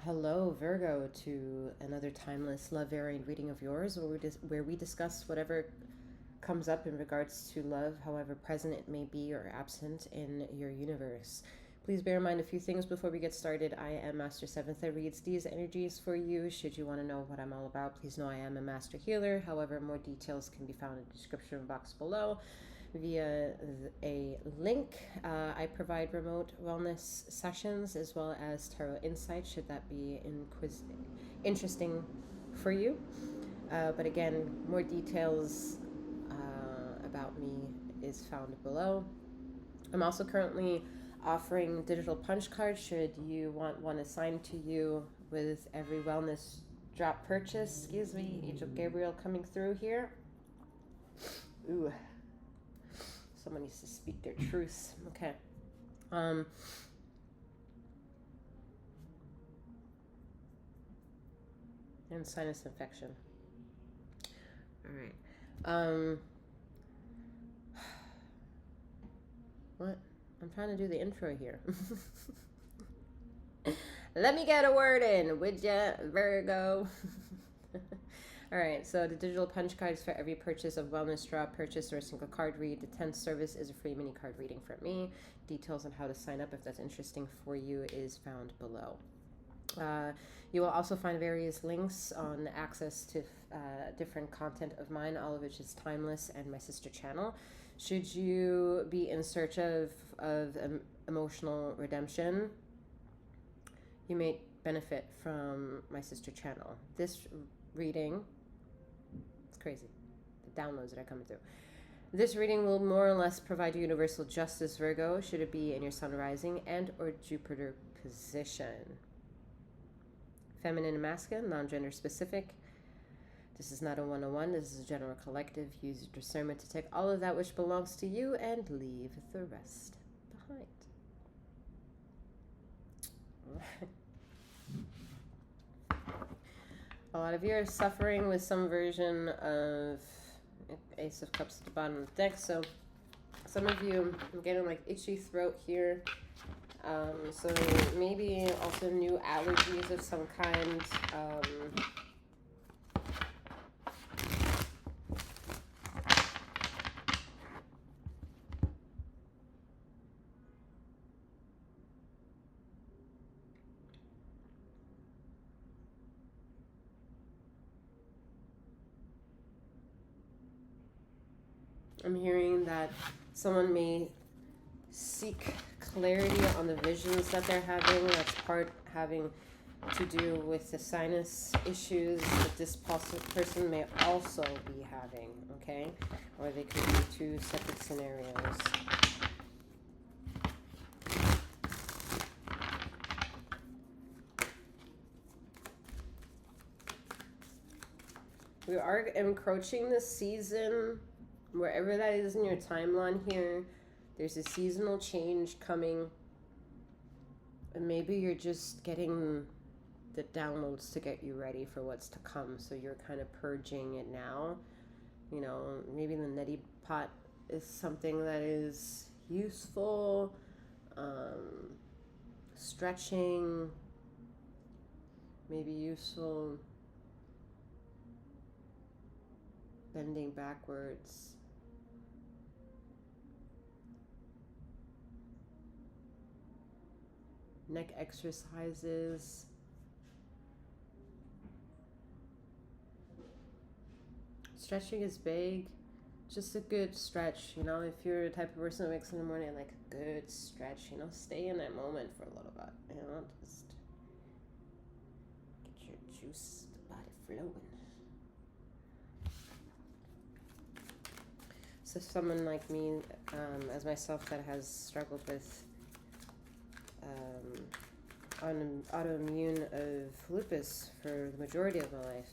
Hello, Virgo, to another timeless love variant reading of yours, where we discuss whatever comes up in regards to love, however present it may be or absent in your universe. Please bear in mind a few things before we get started. I am Master Seventh that reads these energies for you. Should you want to know what I'm all about, please know I am a master healer. However, more details can be found in the description box below via a link. I provide remote wellness sessions as well as tarot insight, should that be interesting for you. But again, more details about me is found below. I'm also currently offering digital punch cards should you want one assigned to you with every wellness drop purchase. Excuse me, Angel Gabriel coming through here. Ooh. Someone needs to speak their truths. Okay. And sinus infection. All right. What? I'm trying to do the intro here. Let me get a word in, would ya, Virgo? All right, so the digital punch cards for every purchase of wellness drop purchase or a single card read. The 10th service is a free mini card reading from me. Details on how to sign up if that's interesting for you is found below. You will also find various links on access to different content of mine, all of which is timeless, and my sister channel. Should you be in search of emotional redemption, you may benefit from my sister channel. This reading, it's crazy, the downloads that are coming through. This reading will more or less provide you universal justice, Virgo, should it be in your sun rising and or Jupiter position. Feminine and masculine, non-gender specific. This is not a 101, this is a general collective. Use your discernment to take all of that which belongs to you and leave the rest behind. All right. A lot of you are suffering with some version of Ace of Cups at the bottom of the deck. So some of you, I'm getting like itchy throat here. So maybe also new allergies of some kind. I'm hearing that someone may seek clarity on the visions that they're having. That's part having to do with the sinus issues that this person may also be having, okay? Or they could be two separate scenarios. We are encroaching the season. Wherever that is in your timeline here, there's a seasonal change coming. And maybe you're just getting the downloads to get you ready for what's to come. So you're kind of purging it now. You know, maybe the neti pot is something that is useful. Stretching, maybe useful. Bending backwards. Neck exercises. Stretching is big. Just a good stretch, you know, if you're the type of person that wakes in the morning like a good stretch, you know, stay in that moment for a little bit, you know, just get your juice, the body flowing. So someone like me, as myself, that has struggled with autoimmune of lupus for the majority of my life,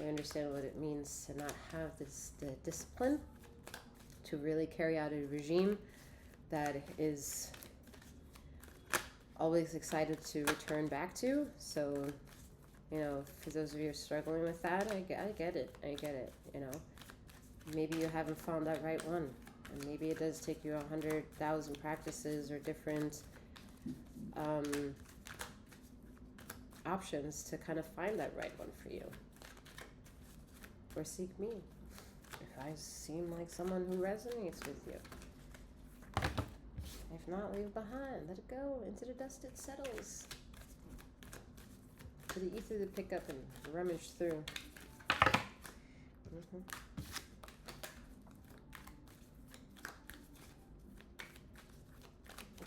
I understand what it means to not have the discipline to really carry out a regime that is always excited to return back to. So, you know, for those of you who are struggling with that, I get it, you know. Maybe you haven't found that right one. And maybe it does take you 100,000 practices or different options to kind of find that right one for you. Or seek me if I seem like someone who resonates with you. If not, leave it behind. Let it go. Into the dust it settles. For the ether to pick up and rummage through.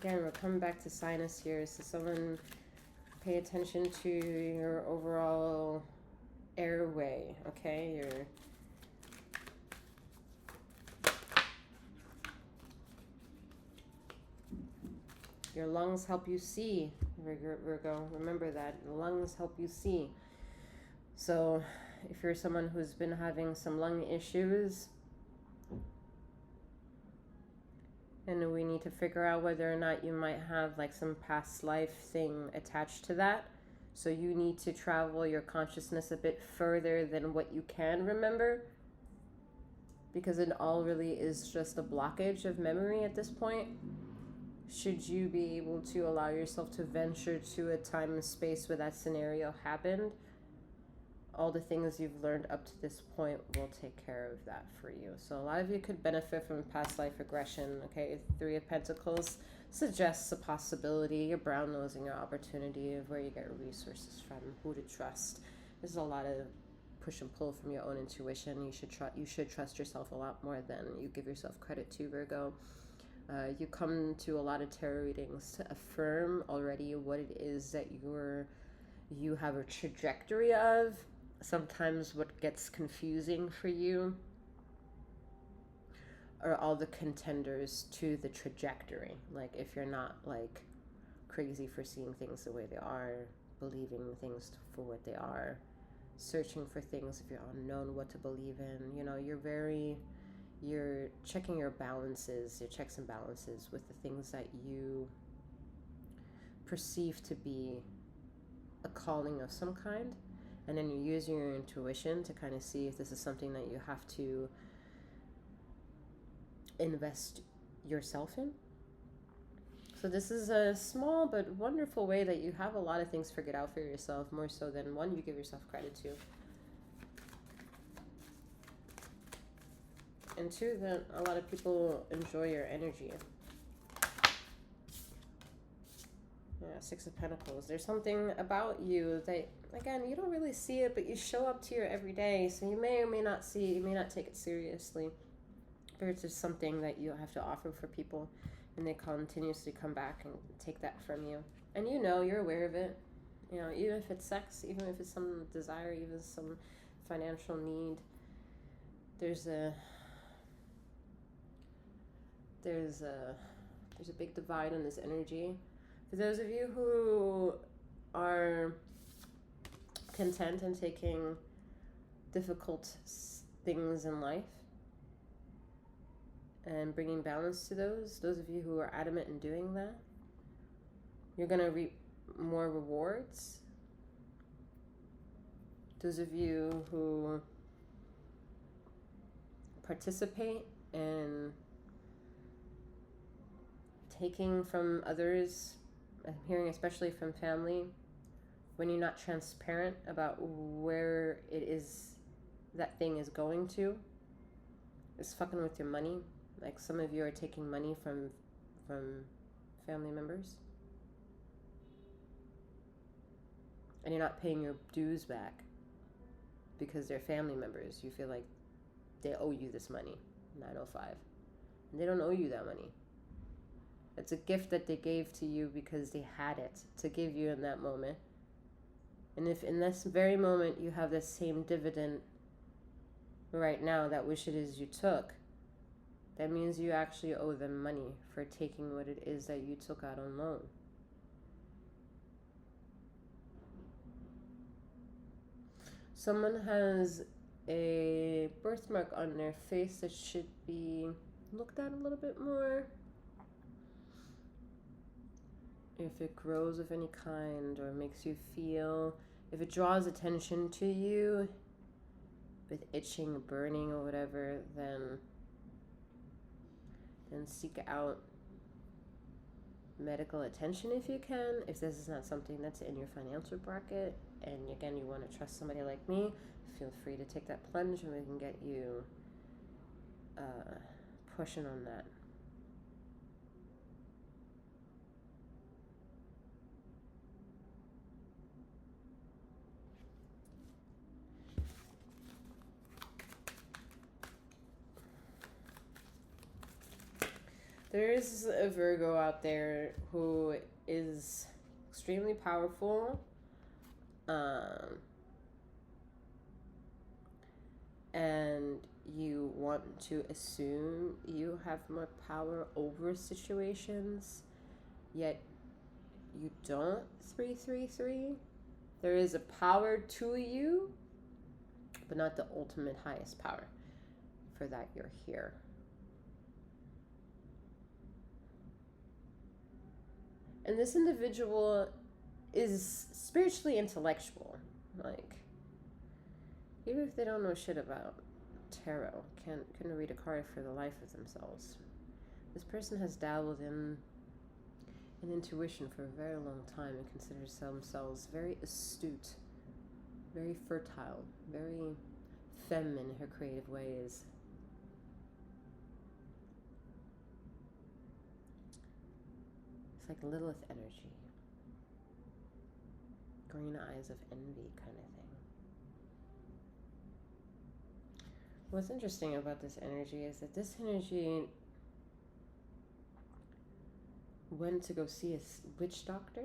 Again, we're coming back to sinus here. So someone pay attention to your overall airway, okay? Your lungs help you see, Virgo. Remember that. The lungs help you see. So if you're someone who's been having some lung issues, and we need to figure out whether or not you might have like some past life thing attached to that. So you need to travel your consciousness a bit further than what you can remember, because it all really is just a blockage of memory at this point. Should you be able to allow yourself to venture to a time and space where that scenario happened, all the things you've learned up to this point will take care of that for you. So a lot of you could benefit from past life regression, okay? Three of Pentacles suggests a possibility. You're brown nosing your opportunity of where you get resources from, who to trust. There's a lot of push and pull from your own intuition. You should trust yourself a lot more than you give yourself credit to, Virgo. You come to a lot of tarot readings to affirm already what it is that you have a trajectory of. Sometimes what gets confusing for you are all the contenders to the trajectory. Like if you're not like crazy for seeing things the way they are, believing things for what they are, searching for things if you're unknown what to believe in, you know, you're checking your balances, your checks and balances with the things that you perceive to be a calling of some kind. And then you're using your intuition to kind of see if this is something that you have to invest yourself in. So this is a small but wonderful way that you have a lot of things figured out for yourself, more so than one you give yourself credit to. And two, that a lot of people enjoy your energy. Yeah, Six of Pentacles. There's something about you that, again, you don't really see it, but you show up to your everyday. So you may or may not see, you may not take it seriously. But it's just something that you have to offer for people. And they continuously come back and take that from you. And you know, you're aware of it. You know, even if it's sex, even if it's some desire, even some financial need, there's a big divide in this energy. For those of you who are content in taking difficult things in life and bringing balance to those of you who are adamant in doing that, you're going to reap more rewards. Those of you who participate in taking from others, I'm hearing especially from family, when you're not transparent about where it is that thing is going to, it's fucking with your money. Like some of you are taking money from family members, and you're not paying your dues back because they're family members. You feel like they owe you this money, 905, and they don't owe you that money. It's a gift that they gave to you because they had it to give you in that moment. And if in this very moment you have the same dividend right now that which it is you took, that means you actually owe them money for taking what it is that you took out on loan. Someone has a birthmark on their face that should be looked at a little bit more. If it grows of any kind or makes you feel, if it draws attention to you with itching, burning, or whatever, then seek out medical attention if you can. If this is not something that's in your financial bracket, and again, you want to trust somebody like me, feel free to take that plunge and we can get you pushing on that. There is a Virgo out there who is extremely powerful, and you want to assume you have more power over situations, yet you don't. 333. There is a power to you, but not the ultimate highest power. For that, you're here. And this individual is spiritually intellectual. Like, even if they don't know shit about tarot, couldn't read a card for the life of themselves. This person has dabbled in intuition for a very long time and considers themselves very astute, very fertile, very feminine in her creative ways. It's like Lilith energy. Green eyes of envy kind of thing. What's interesting about this energy is that this energy went to go see a witch doctor.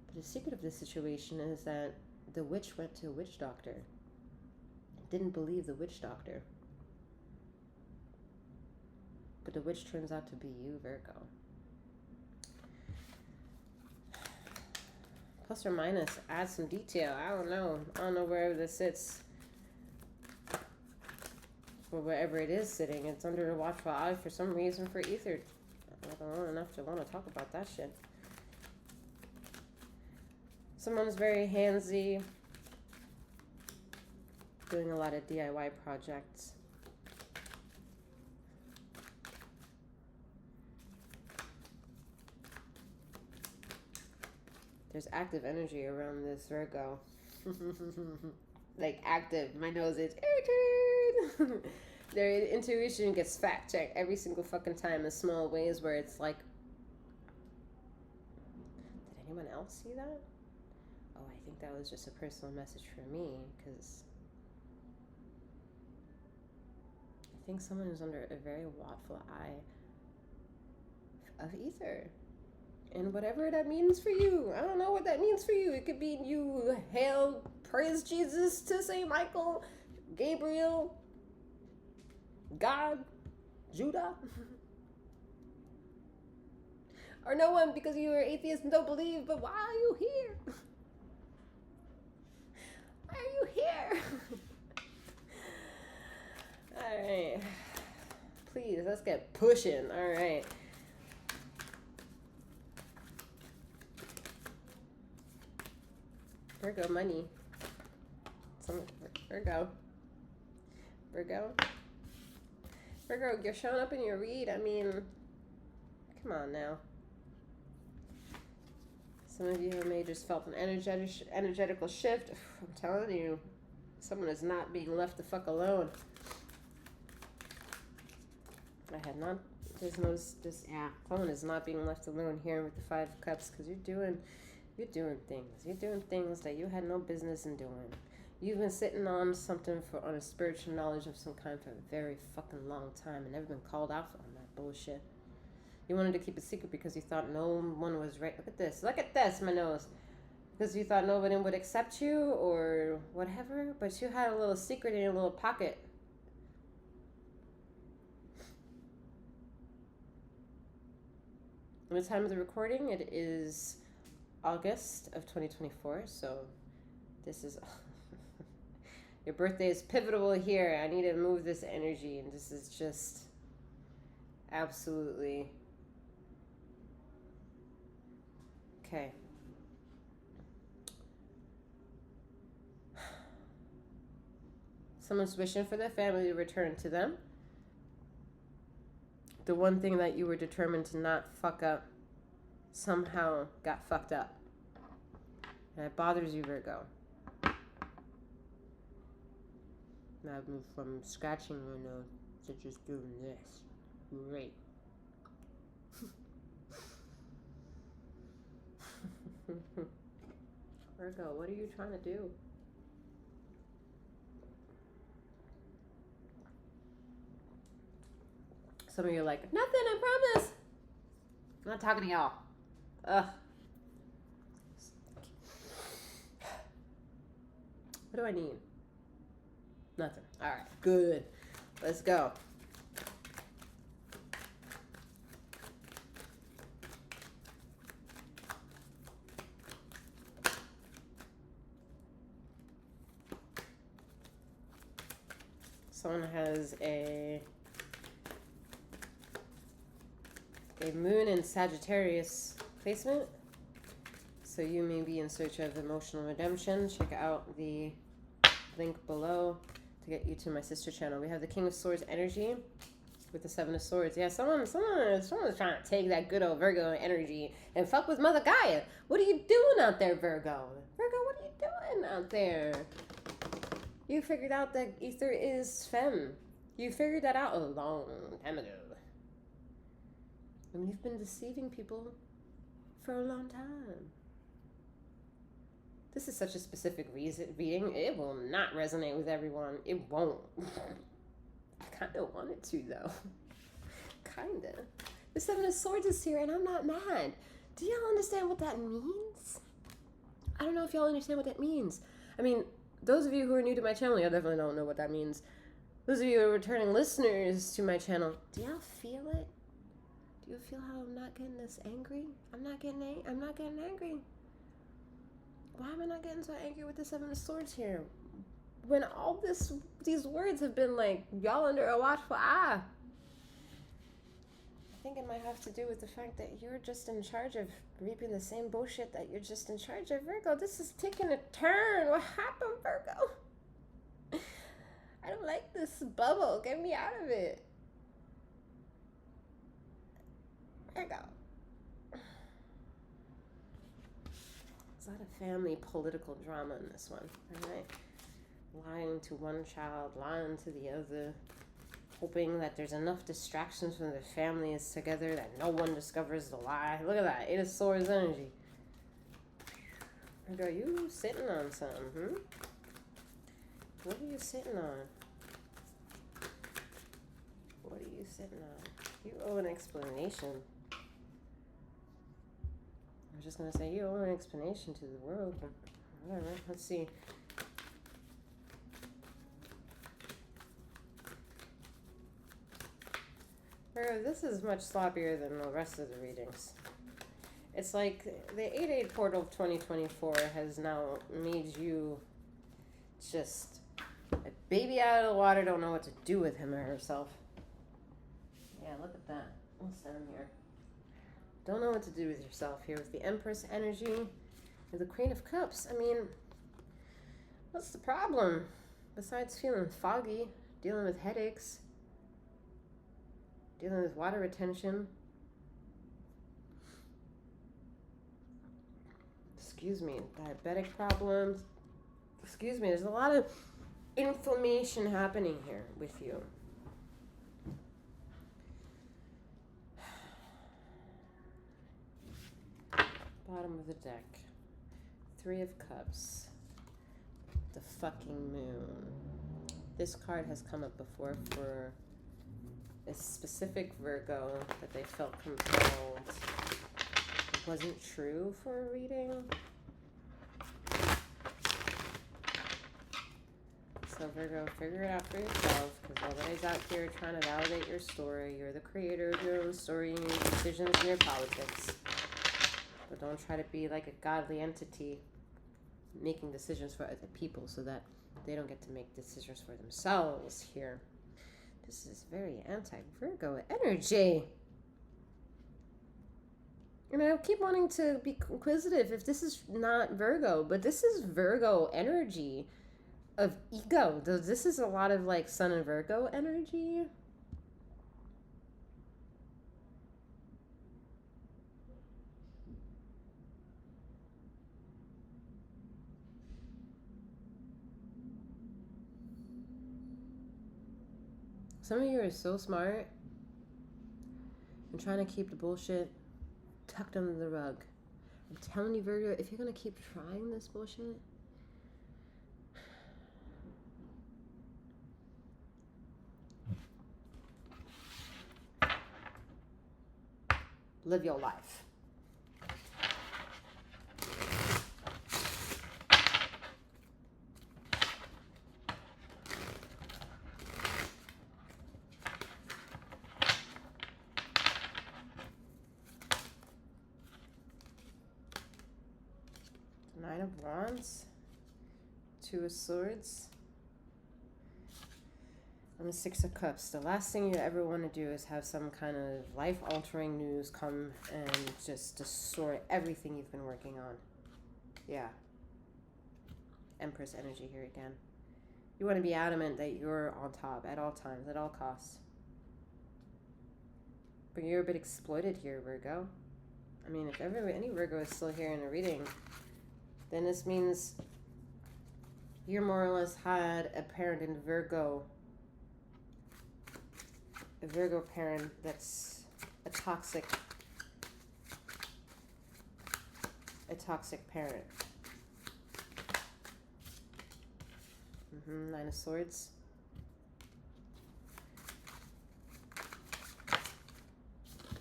But the secret of this situation is that the witch went to a witch doctor and didn't believe the witch doctor. But the witch turns out to be you, Virgo. Plus or minus, add some detail. I don't know where this sits. Or wherever it is sitting, it's under a watchful eye for some reason for ether. I don't know enough to want to talk about that shit. Someone's very handsy, doing a lot of DIY projects. There's active energy around this Virgo. Like active. My nose is irritated. Their intuition gets fact checked every single fucking time in small ways where it's like, did anyone else see that? Oh, I think that was just a personal message for me, because I think someone is under a very watchful eye of ether. And whatever that means for you, I don't know what that means for you. It could be you hail, praise Jesus to St. Michael, Gabriel, God, Judah. Or no one, because you are atheist and don't believe, but why are you here? Why are you here? Alright. Please, let's get pushing. Alright. Virgo money. Virgo. Virgo, you're showing up in your read. I mean, come on now. Some of you may just felt an energetical shift. I'm telling you, someone is not being left the fuck alone. Someone is not being left alone here with the Five of Cups, because you're doing things. You're doing things that you had no business in doing. You've been sitting on something on a spiritual knowledge of some kind for a very fucking long time and never been called out on that bullshit. You wanted to keep it secret because you thought no one was right. Look at this, my nose. Because you thought nobody would accept you or whatever, but you had a little secret in your little pocket. At the time of the recording, it is August of 2024, so this is your birthday is pivotal here. I need to move this energy, and this is just absolutely okay. Someone's wishing for their family to return to them. the one thing that you were determined to not fuck up somehow got fucked up. And it bothers you, Virgo. Now I've moved from scratching your nose to just doing this. Great. Virgo, what are you trying to do? Some of you are like, nothing, I promise. I'm not talking to y'all. Ugh. What do I need? Nothing. All right, good. Let's go. Someone has a moon in Sagittarius placement. So you may be in search of emotional redemption. Check out the link below to get you to my sister channel. We have the King of Swords energy with the Seven of Swords. Yeah, someone's trying to take that good old Virgo energy and fuck with Mother Gaia. What are you doing out there, Virgo? Virgo, what are you doing out there? You figured out that ether is femme. You figured that out a long time ago. And you've been deceiving people for a long time. This is such a specific reading. It will not resonate with everyone. It won't. I kind of want it to, though. Kind of. The Seven of Swords is here, and I'm not mad. Do y'all understand what that means? I don't know if y'all understand what that means. I mean, those of you who are new to my channel, y'all definitely don't know what that means. Those of you who are returning listeners to my channel, do y'all feel it? Do you feel how I'm not getting this angry? I'm not getting angry. Why am I not getting so angry with the Seven of Swords here? When all these words have been like, y'all under a watchful eye. I think it might have to do with the fact that you're just in charge of reaping the same bullshit that you're just in charge of. Virgo, this is taking a turn. What happened, Virgo? I don't like this bubble. Get me out of it. Virgo. There's a lot of family political drama in this one, all right? Lying to one child, lying to the other, hoping that there's enough distractions when the family is together that no one discovers the lie. Look at that, Eight of Swords energy. Virgo, you sitting on something, What are you sitting on? What are you sitting on? You owe an explanation. I was just going to say, you owe an explanation to the world, but whatever. Let's see. Virgo, this is much sloppier than the rest of the readings. It's like the 8-8 portal of 2024 has now made you just a baby out of the water, don't know what to do with him or herself. Yeah, look at that. What's down here? Don't know what to do with yourself here with the Empress energy and the Queen of Cups. I mean, what's the problem? Besides feeling foggy, dealing with headaches, dealing with water retention. Excuse me, diabetic problems. Excuse me, there's a lot of inflammation happening here with you. Bottom of the deck. Three of Cups. The fucking Moon. This card has come up before for a specific Virgo that they felt compelled. It wasn't true for a reading. So Virgo, figure it out for yourself, because nobody's out here trying to validate your story. You're the creator of your own story and your decisions and your politics. But don't try to be like a godly entity making decisions for other people so that they don't get to make decisions for themselves here. This is very anti-Virgo energy. And I keep wanting to be inquisitive if this is not Virgo, but this is Virgo energy of ego. This is a lot of like Sun and Virgo energy. Some of you are so smart and trying to keep the bullshit tucked under the rug. I'm telling you, Virgo, if you're going to keep trying this bullshit, live your life. Nine of Wands, Two of Swords, and the Six of Cups. The last thing you ever want to do is have some kind of life-altering news come and just destroy everything you've been working on. Yeah. Empress energy here again. You want to be adamant that you're on top at all times, at all costs. But you're a bit exploited here, Virgo. I mean, if any Virgo is still here in a reading, then this means you more or less had a parent in Virgo. A Virgo parent that's a toxic parent. Nine of Swords.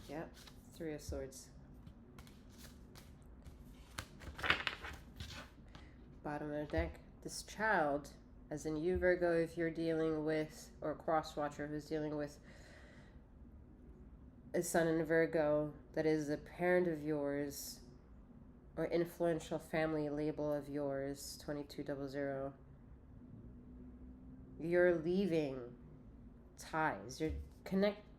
Yep, Three of Swords. Bottom of the deck. This child, as in you, Virgo, if you're dealing with, or cross-watcher who's dealing with a sun in Virgo that is a parent of yours or influential family label of yours, 2200, you're leaving ties. You're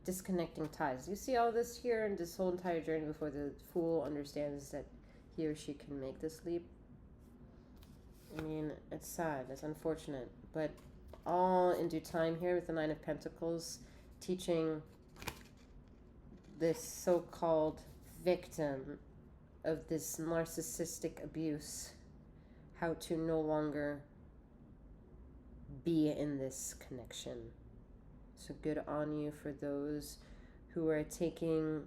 disconnecting ties. You see all this here in this whole entire journey before the Fool understands that he or she can make this leap. I mean, it's sad, it's unfortunate, but all in due time here with the Nine of Pentacles, teaching this so-called victim of this narcissistic abuse how to no longer be in this connection. So good on you for those who are taking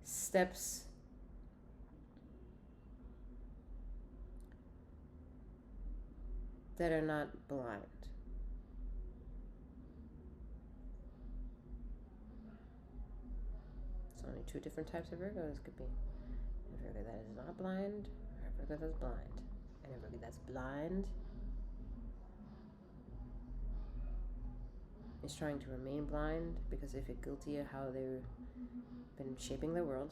steps that are not blind. It's only two different types of Virgos could be. A Virgo that is not blind, or a Virgo that's blind. And a Virgo that's blind is trying to remain blind because they feel guilty of how they've been shaping their world.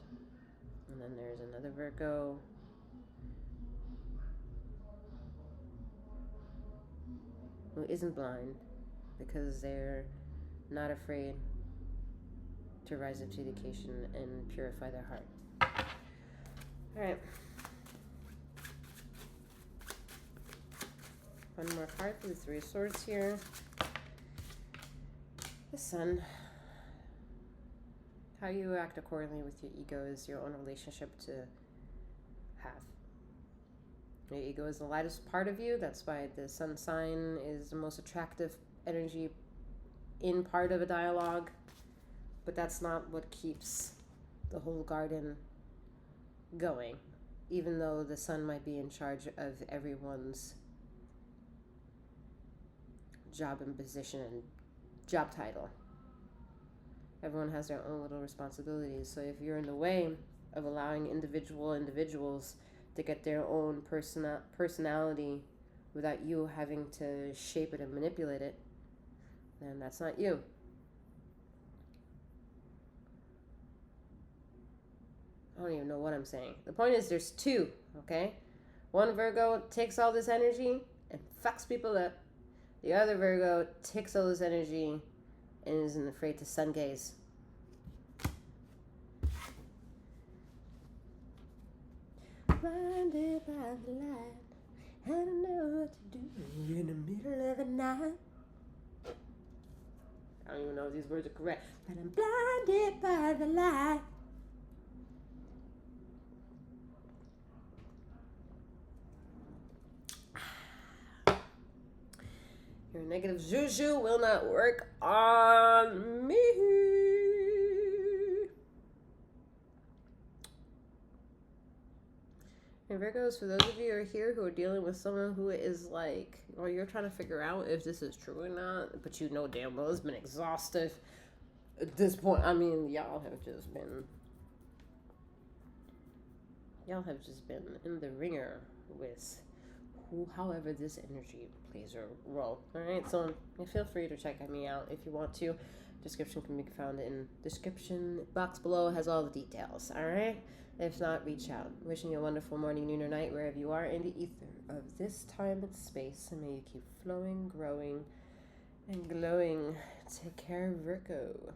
And then there's another Virgo who isn't blind because they're not afraid to rise up to the occasion and purify their heart. All right. One more card for the Three of Swords here. The Sun. How you act accordingly with your ego is your own relationship to have. Your ego is the lightest part of you. That's why the Sun sign is the most attractive energy in part of a dialogue. But that's not what keeps the whole garden going. Even though the Sun might be in charge of everyone's job and position and job title. Everyone has their own little responsibilities. So if you're in the way of allowing individuals to get their own personality without you having to shape it and manipulate it, then that's not you. I don't even know what I'm saying. The point is there's two, okay? One Virgo takes all this energy and fucks people up. The other Virgo takes all this energy and isn't afraid to sun gaze. Blinded by the light, I don't know what to do in the middle of the night. I don't even know if these words are correct, but I'm blinded by the light. Your negative juju will not work on me. And Virgos, for those of you who are here who are dealing with someone who is like, or you're trying to figure out if this is true or not, but you know damn well it's been exhaustive at this point. I mean, y'all have just been in the ringer with however this energy plays a role. All right, so feel free to check me out if you want to. Description can be found in description box below. Has all the details. All right. If not, reach out. Wishing you a wonderful morning, noon, or night, wherever you are in the ether of this time and space. And may you keep flowing, growing, and glowing. Take care, Virgo.